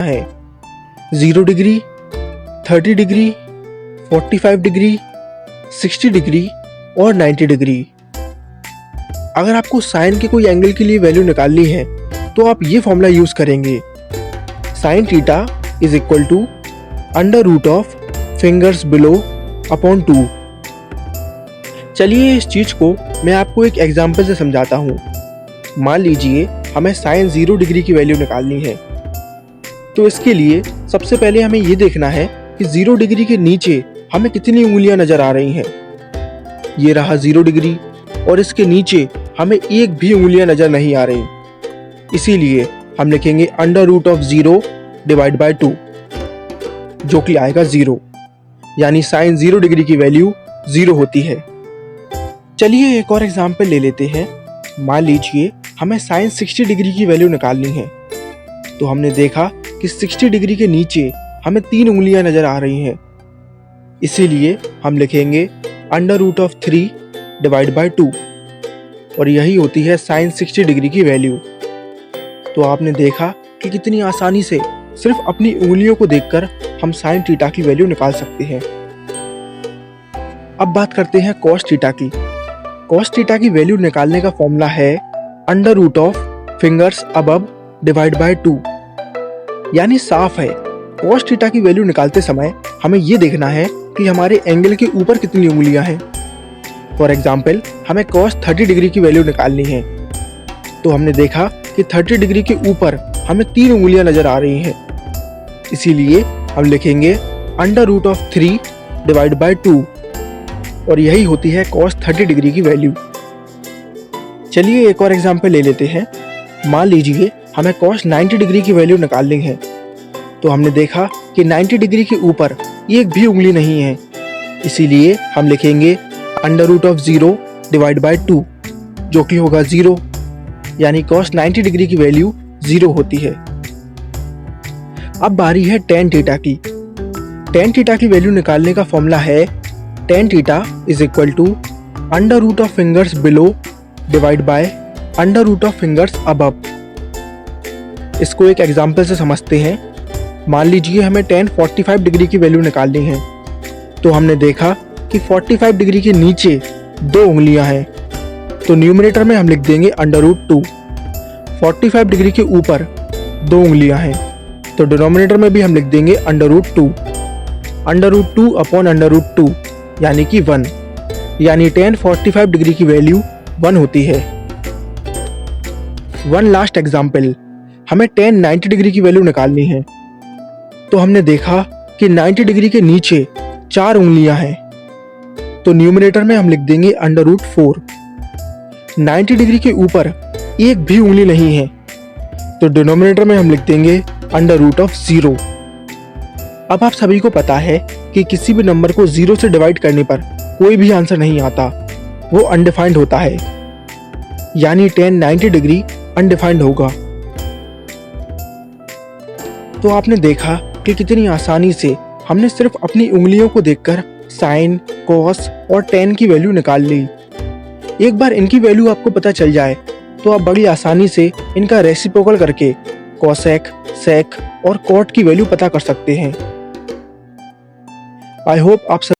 है 0 degree, 30 degree, 45 degree, 60 degree और 90 degree. अगर आपको साइन के कोई एंगल के लिए वैल्यू निकालनी है तो आप ये फॉर्मूला यूज करेंगे, sine theta is equal to under root of fingers below upon 2। चलिए इस चीज को मैं आपको एक एग्जांपल से समझाता हूँ। मान लीजिए हमें साइन 0 डिग्री की वैल्यू निकालनी है, तो इसके लिए सबसे पहले हमें ये देखना है कि 0 डिग्री के नीचे हमें कितनी उंगलियां नजर आ रही हैं। ये रहा 0 डिग्री और इसके नीचे हमें एक भी उंगलियां नजर नहीं आ रही, इसीलिए हम लिखेंगे under root of 0 divide by 2, जो कि आएगा 0, यानी साइन 0 डिग्री की वैल्यू 0 होती है। चलिए एक और एग्जांपल ले लेते हैं। मान लीजिए हमें साइन 60 डिग्री की वैल्यू निकालनी है, तो हमने देखा कि 60 डिग्री के नीचे हमें 3 उंगलियां नजर आ रही हैं, इसीलिए हम लिखेंगे under root of 3 divide by 2, और यही होती है साइन 60 डिग्री की वैल्यू। तो आपने देखा कि कितनी आसानी से सिर्फ अपनी उंगलियों को देखकर हम साइन थीटा की वैल्यू निकाल सकते हैं। अब बात करते हैं कॉस थीटा की। कॉस थीटा की वैल्यू निकालने का फॉर्मूला है under root of fingers above divide by 2, यानी साफ है कॉस थीटा की वैल्यू निकालते समय हमें ये देखना है कि हमारे एंगल के ऊपर कितनी उंगलियां हैं। फॉर एग्जाम्पल हमें कॉस 30 डिग्री की वैल्यू निकालनी है, तो हमने देखा कि 30 डिग्री के ऊपर हमें 3 उंगलियां नजर आ रही हैं, इसीलिए हम लिखेंगे under root of 3 divide by 2, और यही होती है कॉस 30 डिग्री की वैल्यू। चलिए एक और एग्जांपल ले लेते हैं। मान लीजिए हमें कॉस 90 डिग्री की वैल्यू निकालनी है, तो हमने देखा कि 90 डिग्री के ऊपर एक भी उंगली नहीं है, इसीलिए हम लिखेंगे under root of 0 divide by 2, जो कि होगा 0, यानी कॉस 90 डिग्री की वैल्यू 0 होती है। अब बारी है टेन थीटा की। टेन थीटा की वैल्यू निकालने का फॉर्मूला है tan theta is equal to under root of fingers below divide by under root of fingers above. इसको एक एग्जांपल से समझते हैं। मान लीजिए हमें tan 45 डिग्री की वैल्यू निकालनी है, तो हमने देखा कि 45 डिग्री के नीचे 2 उंगलियां हैं, तो न्यूमरेटर में हम लिख देंगे अंडर रूट 2। 45 डिग्री के ऊपर 2 उंगलियां हैं, तो डिनोमिनेटर में भी हम लिख देंगे under root 2। Under root 2 upon under root 2 यानी कि 1, यानी tan 45 डिग्री की वैल्यू 1 होती है। वन लास्ट एग्जाम्पल, हमें tan 90 डिग्री की वैल्यू निकालनी है, तो हमने देखा कि 90 डिग्री के नीचे 4 उंगलियां हैं, तो न्यूमरेटर में हम लिख देंगे अंडर रूट 4। 90 डिग्री के ऊपर एक भी उंगली नहीं है, तो डिनोमिनेटर में हम लिख देंगे अंडर रूट ऑफ 0। अब आप सभी को पता है कि किसी भी नंबर को 0 से डिवाइड करने पर कोई भी आंसर नहीं आता, वो अनडिफाइंड होता है, यानी tan 90 डिग्री अनडिफाइंड होगा। तो आपने देखा कि कितनी आसानी से हमने सिर्फ अपनी उंगलियों को देखकर साइन, कॉस और tan की वैल्यू निकाल ली। एक बार इनकी वैल्यू आपको पता चल जाए तो आप बड़ी आसानी से इनका रेसिप्रोकल करके कॉसेक, सेक और कॉट की वैल्यू पता कर सकते हैं। आई होप आप